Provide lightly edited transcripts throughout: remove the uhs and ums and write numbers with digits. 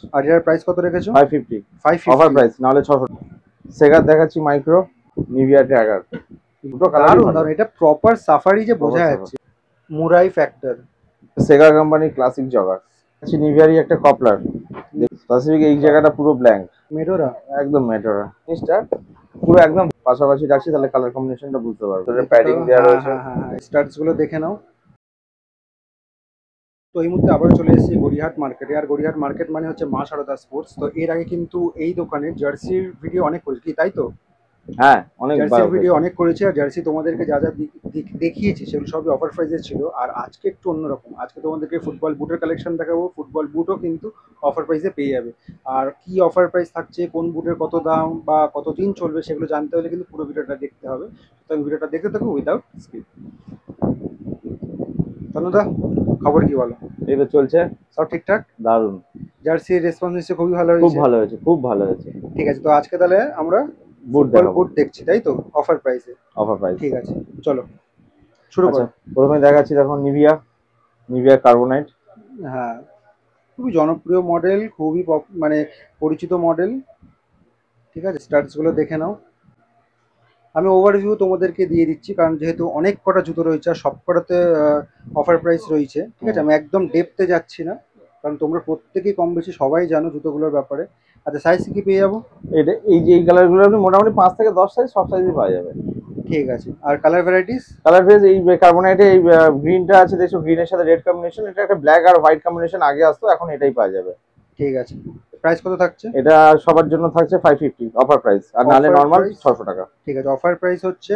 আর এর প্রাইস কত রেখেছো? 550 অফার 550। প্রাইস, নাহলে 600। সেগার দেখাচ্ছি মাইক্রো, নিভিয়া ট্যাগার, দুটো কালারই দারুন ভালো। দারুন, এটা প্রপার সাফারি যে প্রপার বোঝা সাফার, যাচ্ছে। মুরাই ফ্যাক্টর। সেগার কোম্পানি ক্লাসিক জগার আছে। নিভিয়ারই একটা কপলার, স্পেসিফিক এই জায়গাটা পুরো ব্ল্যাঙ্ক, মেডোরা। একদম মেটোরা জিনিসটা পুরো একদম পাশাপাশি রাখছি, তাহলে কালার কম্বিনেশনটা বুঝতে পারবে। দেখে তো, প্যাডিং দেওয়া হ্যাঁ রয়েছে। হ্যাঁ হ্যাঁ হ্যাঁ, স্টার্টস গুলো দেখে নাও। তো এই মুহূর্তে আবারও চলে এসেছি গড়িয়াহাট মার্কেটে। আর গড়িয়াহাট মার্কেট মানে হচ্ছে মা সারদা স্পোর্টস। তো এর আগে কিন্তু এই দোকানে জার্সির ভিডিও অনেক করেছি, তাই তো? হ্যাঁ, অনেকবার জার্সির ভিডিও হয়েছে। অনেক করেছি, আর জার্সি তোমাদেরকে যা যা দেখিয়েছি সেগুলো সবই অফার প্রাইসে ছিল। আর আজকে একটু অন্যরকম, আজকে তোমাদেরকে ফুটবল বুটের কালেকশন দেখাবো। ফুটবল বুটও কিন্তু অফার প্রাইসে পেয়ে যাবে। আর কি অফার প্রাইস থাকছে, কোন বুটের কত দাম বা কতদিন চলবে, সেগুলো জানতে হলে কিন্তু পুরো ভিডিওটা দেখতে হবে। তো ভিডিওটা দেখতে থাকো উইদাউট স্কিপ। তনুদা, খবর কি বলো? এই তো চলছে। সব ঠিকঠাক? দারুণ। জার্সির রেসপন্স নিশ্চয়ই খুবই ভালো খুব হয়েছে। ভালো হয়েছে, খুব ভালো হয়েছে। ঠিক আছে, তো আজকে তাহলে আমরা বুট ফুটবল দেখাবো, বুট দেখছি, তাই তো? অফার প্রাইসে। Offer price. ঠিক আছে, চলো শুরু আচ্ছা, করো। প্রথমে দেখাচ্ছি, দেখো নিভিয়া, নিভিয়া কার্বোনাইট। হ্যাঁ, খুবই জনপ্রিয় মডেল, খুবই মানে পরিচিত মডেল। ঠিক আছে, স্টার্টসগুলো দেখে নাও। আমি ওভারভিউ তোমাদেরকে দিয়ে দিচ্ছি, কারণ যেহেতু অনেক কটা জুতো রয়েছে আর সব কটাতে অফার প্রাইস রয়েছে। ঠিক আছে, হুম। আমি একদম ডেপতে যাচ্ছি না, কারণ তোমরা প্রত্যেকেই কম বেশি সবাই জানো জুতোগুলোর ব্যাপারে। আচ্ছা, সাইজ কি পেয়ে যাবো? এটা এই যে এই কালারগুলো আপনি মোটামুটি 5 থেকে 10 সাইজ, সব সাইজই পাওয়া যাবে। ঠিক আছে, আর কালার ভ্যারাইটিস? কালার ভেজ এই কার্বোনাইটে এই গ্রিনটা আছে, দেখছো গ্রিনের সাথে রেড কম্বিনেশন, এটা একটা ব্ল্যাক আর হোয়াইট কম্বিনেশন আগে আসতো, এখন এটাই পাওয়া যাবে। ঠিক আছে, প্রাইস কত থাকছে? এটা সবার জন্য থাকছে 550 অফার প্রাইস, আর নালে অফার নর্মাল প্রাইস? 600 টাকা। ঠিক আছে, অফার প্রাইস হচ্ছে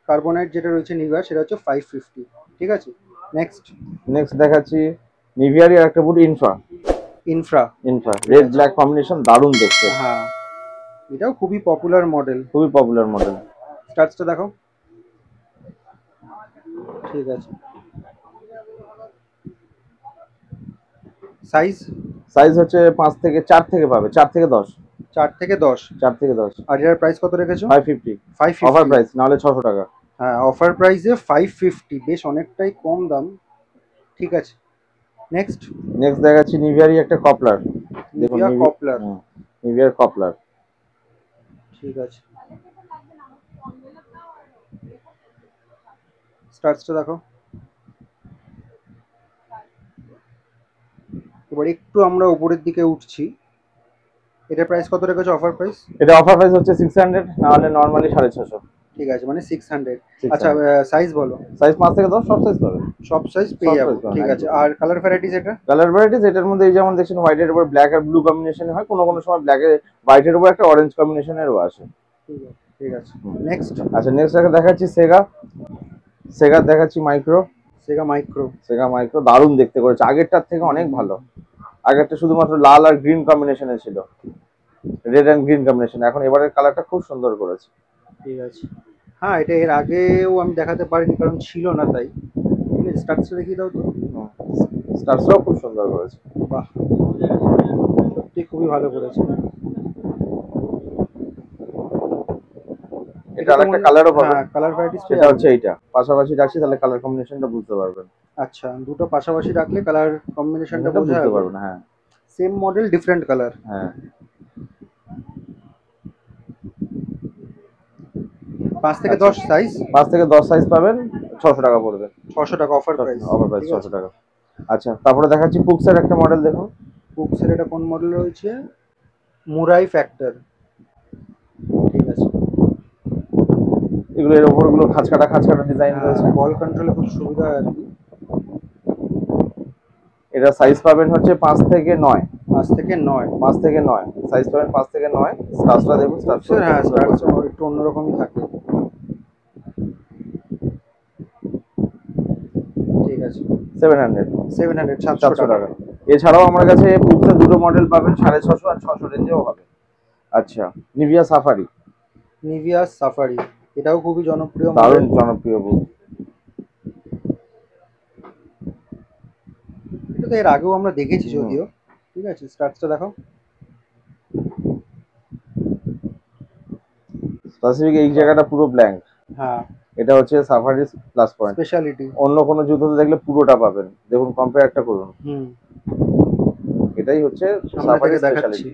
কার্বোনাইট যেটা রয়েছে নিভিয়া, সেটা হচ্ছে 550। ঠিক আছে, নেক্সট। নেক্সট দেখাচ্ছি নিভিয়ারই আর একটা বুট, ইনফ্রা। ইনফ্রা। ইনফ্রা ঠিক রেড আছে, ব্ল্যাক কম্বিনেশন, দারুণ দেখতে। হ্যাঁ, এটাও খুবই পপুলার মডেল। খুবই পপুলার মডেল। স্টার্টসটা দেখো। ঠিক আছে, সাইজ? সাইজ হচ্ছে 5 থেকে 4 থেকে পাবে, 4 থেকে 10। 4 থেকে 10। 4 থেকে 10। আর এর প্রাইস কত রেখেছো? 550 ফাইভ অফার ফিফটি প্রাইস, নাহলে 600 টাকা। হ্যাঁ, অফার প্রাইসে 550, বেশ অনেকটাই কম দাম। ঠিক আছে, নেক্সট। নেক্সট দেখাচ্ছি নিভিয়ারই একটা কপলার। দেখুন নিভিয়া কপলার। নিভিয়ার কপলার। ঠিক আছে, স্টার্টসটা দেখো। এবার একটু আমরা উপরের দিকে উঠছি। এটার প্রাইস কত রেখেছো, অফার প্রাইস? এটা অফার প্রাইস হচ্ছে 600, নাহলে নর্মালি 650। ঠিক আছে, মানে 600। আচ্ছা, 600 সাইজ বলো। সাইজ 5 থেকে 10, সব সাইজ পাবে। সব সাইজ সব পেয়ে যাবো। সাইজ পাবেন ঠিক আছে, একদম। আর কালার ভ্যারাইটিস এটা? কালার ভ্যারাইটিস এটার মধ্যে এই যেমন দেখছেন, হোয়াইটের উপর ব্ল্যাক আর ব্লু কম্বিনেশন হয়, কোনো কোনো সময় ব্ল্যাকের হোয়াইটের উপর একটা অরেঞ্জ কম্বিনেশনেরও আসে। ঠিক আছে, ঠিক আছে, নেক্সট। আচ্ছা, নেক্সট দেখাচ্ছি সেগা। সেগা দেখাচ্ছি মাইক্রো। সেগা মাইক্রো। সেগা মাইক্রো দারুণ দেখতে করেছে, আগেরটার থেকে অনেক ভালো। আগেরটা শুধুমাত্র লাল আর গ্রিন কম্বিনেশনে ছিল, রেড অ্যান্ড গ্রিন কম্বিনেশন, এখন এবারের কালারটা খুব সুন্দর করেছে। ঠিক আছে, হ্যাঁ, এটা এর আগেও আমি দেখাতে পারিনি কারণ ছিল না তাই। ঠিক আছে, স্টার্টসটা দেখিয়ে দাও তো। স্টার্সটাও খুব সুন্দর করেছে। বাহ, সত্যি খুবই ভালো করেছে। এটা এটা তো আরেকটা কালারও পাবেন, হ্যাঁ, কালার ভ্যারাইটিস পেয়ে সেটা যাবো। হচ্ছে এইটা। পাশাপাশি রাখছি, তাহলে কালার কম্বিনেশনটা বুঝতে পারবেন। আচ্ছা, দুটো পাশাপাশি রাখলে কালার কম্বিনেশনটা এটা বোঝা বুঝতে যাবে। পারবেন, হ্যাঁ। Same model different colour. হ্যাঁ, 5 থেকে 10 সাইজ। 5 থেকে 10 সাইজ পাবেন, 600 টাকা পড়বে। 600 টাকা অফার প্রাইস। অফার প্রাইস ঠিক আছে, 600 টাকা। আচ্ছা, তারপরে দেখাচ্ছি পুক্সের একটা মডেল, দেখুন। বুকসের এটা কোন মডেল রয়েছে? মুরাই ফ্যাক্টর। ঠিক আছে, এগুলো এর ওপরগুলো খাঁচকাটা খাঁচকাটা ডিজাইন হ্যাঁ, রয়েছে। বল কন্ট্রোলে খুব সুবিধা হয় আর কি। এটা সাইজ পাবেন হচ্ছে 5 থেকে 9। 5 থেকে 9। 5 থেকে 9 সাইজ পাবেন, 5 থেকে 9। স্টার্সটা দেখুন, স্টার্সটা বুকসের, খুব হ্যাঁ, সুন্দর স্টার্টস করেছে। একটু অন্যরকমই থাকে। ঠিক আছে, 700। 700, 700 700 টাকা। টাকা। এছাড়াও আমার কাছে পুক্সের দুটো মডেল পাবেন, 650 আর 600 রেঞ্জেও হবে। আচ্ছা, নিভিয়া সাফারি, নিভিয়া সাফারি, এটাও খুবই জনপ্রিয় দারুণ মডেল। জনপ্রিয় বুট। এটা তো এর আগেও আমরা দেখেছি হুম। যদিও। ঠিক আছে, স্টার্টসটা দেখো। স্পেসিফিক এই জায়গাটা পুরো ব্ল্যাঙ্ক, হ্যাঁ, এটা হচ্ছে সাফারি প্লাস পয়েন্ট। স্পেশালিটি। অন্য কোনো জুতোতে দেখলে পুরোটা পাবেন, দেখুন কম্পেয়ারটা করুন। হুম। এটা এটাই হচ্ছে সামনে সাফারি থেকে দেখাচ্ছি। স্পেশালিটি।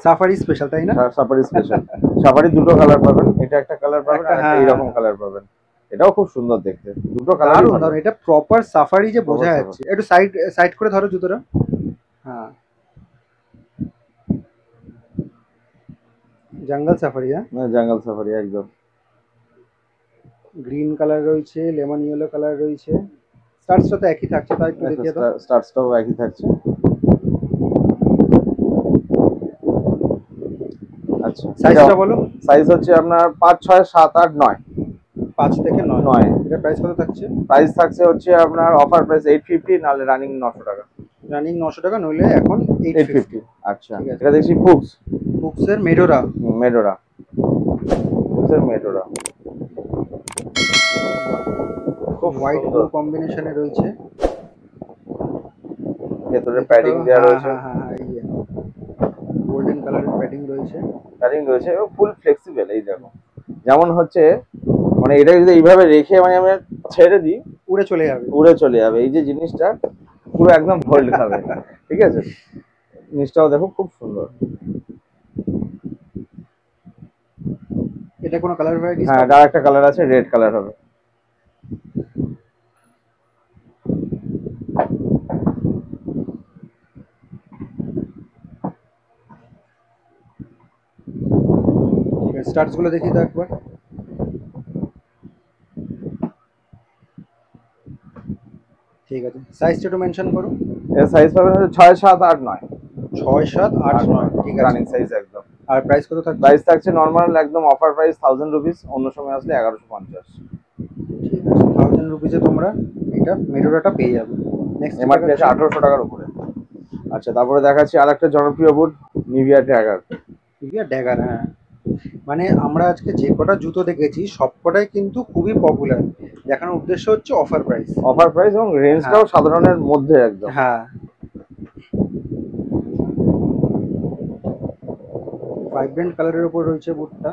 সাফারি স্পেশাল, তাই না? Safari special. সাফারি দুটো কালার পাবেন, এটা একটা কালার পাবেন আর একটা এইরকম কালার পাবেন। এটাও খুব সুন্দর দেখতে, দুটো কালারই দারুণ ভালো। দারুণ, এটা প্রপার সাফারি যে বোঝা Proper যাচ্ছে। একটু সাইড সাইড করে ধরো জুতোটা। হ্যাঁ, জঙ্গল সাফারি। হ্যাঁ, জঙ্গল সাফারি একদম। গ্রিন কালার রয়েছে, লেমন ইয়েলো কালার রয়েছে। স্টার্টসটা তো একই থাকছে, তাই একটু দেখিয়ে দাও। স্টার্টসটাও একই থাকছে। আচ্ছা, সাইজটা বলো। সাইজ হচ্ছে আপনার 5, 6, 7, 8, 9। 5 থেকে 9। এটা প্রাইস কত থাকছে? প্রাইস থাকছে হচ্ছে আপনার অফার প্রাইস 850, নাহলে রানিং 900 টাকা। রানিং 900 টাকা, নইলে এখন 850। আচ্ছা, এটা দেখছি ফুক্স। ফুক্সের মেডোরা। মেডোরা, ফুক্সের মেডোরা খুব হোয়াইট ব্লু কম্বিনেশনে রয়েছে। ভেতরে প্যাডিং দেওয়া রয়েছে। হ্যাঁ, এই যে গোল্ডেন কালারের প্যাডিং রয়েছে। প্যাডিং রয়েছে, ফুল ফ্লেক্সিবল। এই দেখো, যেমন হচ্ছে মানে এটা যদি এইভাবে রেখে মানে আমি ছেড়ে দিই, উড়ে চলে যাবে। উড়ে চলে যাবে। এই যে জিনিসটা পুরো একদম হোল্ড খাবে। ঠিক আছে, জিনিসটাও দেখো খুব সুন্দর। এটা কোনো কালার ভ্যারাইটি? হ্যাঁ, আর একটা কালার আছে, রেড কালার হবে। ঠিক আছে, স্টার্টস গুলো দেখি তো একবার। ঠিক আছে, সাইজটা একটু মেনশন করো। এর সাইজ পাবেন 6, 7, 8, 9। 6, 7, 8, 9। ঠিক আছে, রানিং সাইজ একদম। আর প্রাইস কত থাকছে? প্রাইস থাকছে নরমাল একদম অফার প্রাইস 1000 রুপিস, অন্য সময় আসলে 1150। ঠিক আছে, 1000 রুপিসে তোমরা এটা মেডোরাটা পেয়ে যাবে। নেক্সট এমআরপি আছে 1800 টাকার উপরে। আচ্ছা, তারপরে দেখাচ্ছি আরেকটা জনপ্রিয় বুট, নিভিয়া ড্যাগার। নিভিয়া ড্যাগার, হ্যাঁ। মানে আমরা আজকে যে কটা জুতো দেখেছি সবকটাই কিন্তু খুবই পপুলার। দেখানোর উদ্দেশ্য হচ্ছে অফার প্রাইস। অফার প্রাইস এবং রেঞ্জটাও সাধারণের মধ্যে একদম। হ্যাঁ, ভাইব্রেন্ট কালারের উপর রয়েছে বুটটা।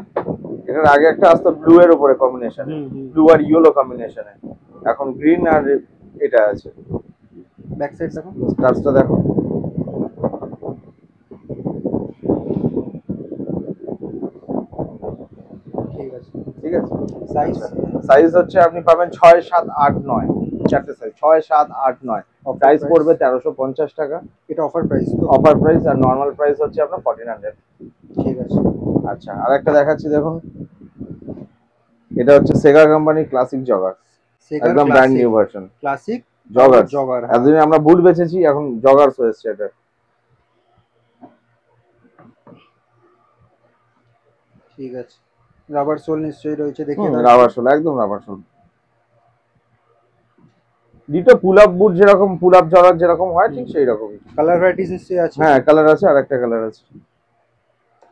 এটার আগে একটা আসতো ব্লু এর উপরে কম্বিনেশন, ব্লু আর ইয়েলো কম্বিনেশনে, এখন গ্রিন আর এটা আছে। ব্যাক সাইড দেখো, স্টার্সটা দেখো। ঠিক আছে। ঠিক আছে, সাইজ সাইজ হচ্ছে আপনি পাবেন 6, 7, 8, 9, চারটে সাইজ, 6, 7, 8, 9। প্রাইস পড়বে 1350 টাকা। এটা অফার প্রাইস তো? অফার প্রাইস, আর নরমাল প্রাইস হচ্ছে আপনার 1400। ঠিক আছে। আচ্ছা, আরেকটা দেখাচ্ছি দেখুন। এটা হচ্ছে সেগা কোম্পানি ক্লাসিক জগার, একদম brand new version. Classic jogger. Jogger, এতদিন আমরা বুট বেচেছি, এখন জগার্স হয়েছে এটা। ঠিক আছে, রাবার সোল নিশ্চয়ই রয়েছে, দেখি। রাবার সোল, একদম rubber sole. Ditto pull up boot যেরকম, পুল আপ জগার যেরকম হয় ঠিক সেই রকমই। কালার ভ্যারাইটিস নিশ্চয়ই আছে। হ্যাঁ, কালার আছে, আর একটা কালার আছে,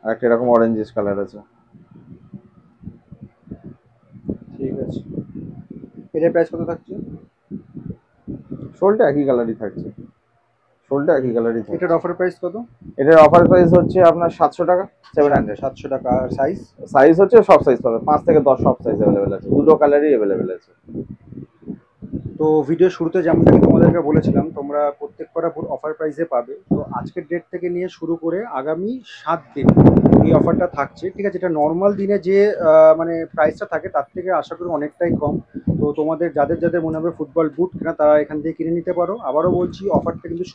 আর একটা এরকম অরেঞ্জিশ কালার আছে। ঠিক আছে, এটার প্রাইস কত থাকছে? সোলটা একই কালারই থাকছে, সোলটা একই কালারই থাকছে। এটার অফার প্রাইস কত? এটার অফার প্রাইস হচ্ছে আপনার 700 টাকা, 700। 700 টাকা। আর সাইজ? সাইজ হচ্ছে সব সাইজ পাবে, 5 থেকে 10 সব সাইজ अवेलेबल আছে, দুটো কালারই अवेलेबल আছে। তো ভিডিও শুরুতে যেমনটা তোমাদেরকে বলেছিলাম, তোমরা প্রত্যেক কটা বুট অফার প্রাইসে পাবে। তো আজকের ডেট থেকে নিয়ে শুরু করে আগামী 7 দিন এই অফারটা থাকছে। ঠিক আছে, এটা নর্মাল দিনে যে মানে প্রাইসটা থাকে তার থেকে আশা করি অনেকটাই কম। তো তোমাদের যাদের যাদের মনে হবে ফুটবল বুট কেনা, তারা এখান থেকে কিনে নিতে পারো। আবারও বলছি, অফারটা কিন্তু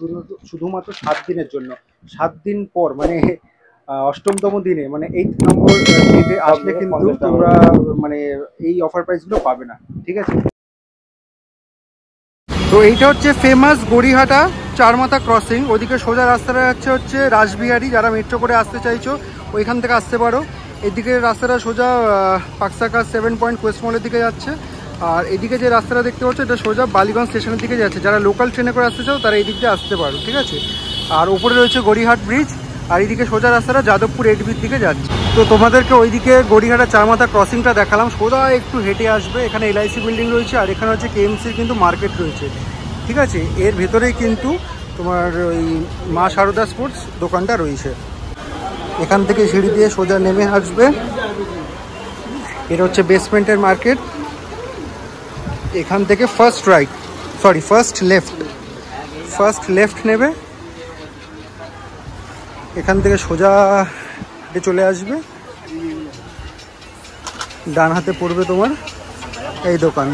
শুধুমাত্র 7 দিনের জন্য। 7 দিন পর মানে 8তম দিনে, মানে 8 নম্বর ডেটে আসলে কিন্তু তোমরা মানে এই অফার প্রাইসগুলো পাবে না। ঠিক আছে, তো এইটা হচ্ছে ফেমাস গড়িহাটা চারমাথা ক্রসিং। ওদিকে সোজা রাস্তাটা হচ্ছে রাসবিহারি। যারা মেট্রো করে আসতে চাইছো ওইখান থেকে আসতে পারো। এদিকে রাস্তাটা সোজা পাকসাকা 7 পয়েন্ট কোয়েস্ট মলের দিকে যাচ্ছে। আর এদিকে যে রাস্তাটা দেখতে পাচ্ছ এটা সোজা বালিগঞ্জ স্টেশনের দিকে যাচ্ছে। যারা লোকাল ট্রেনে করে আসতে চাও তারা এই দিক দিয়ে আসতে পারো। ঠিক আছে, আর উপরে রয়েছে গড়িহাট ব্রিজ, আর এইদিকে সোজা রাস্তাটা যাদবপুর এডবির দিকে যাচ্ছে। তো তোমাদেরকে ওইদিকে গড়িহাটা চারমাথা ক্রসিংটা দেখালাম। সোজা একটু হেঁটে আসবে, এখানে এলআইসি বিল্ডিং রয়েছে, আর এখানে হচ্ছে কেএমসির কিন্তু মার্কেট রয়েছে। ঠিক আছে, এর ভেতরেই কিন্তু তোমার ওই মা সারদা স্পোর্টস দোকানটা রয়েছে। এখান থেকে সিঁড়ি দিয়ে সোজা নেমে আসবে, এটা হচ্ছে বেসমেন্টের মার্কেট। এখান থেকে ফার্স্ট লেফট ফার্স্ট লেফট নেবে, এখান থেকে সোজা চলে আসবে, ডান হাতে পড়বে তোমার এই দোকান।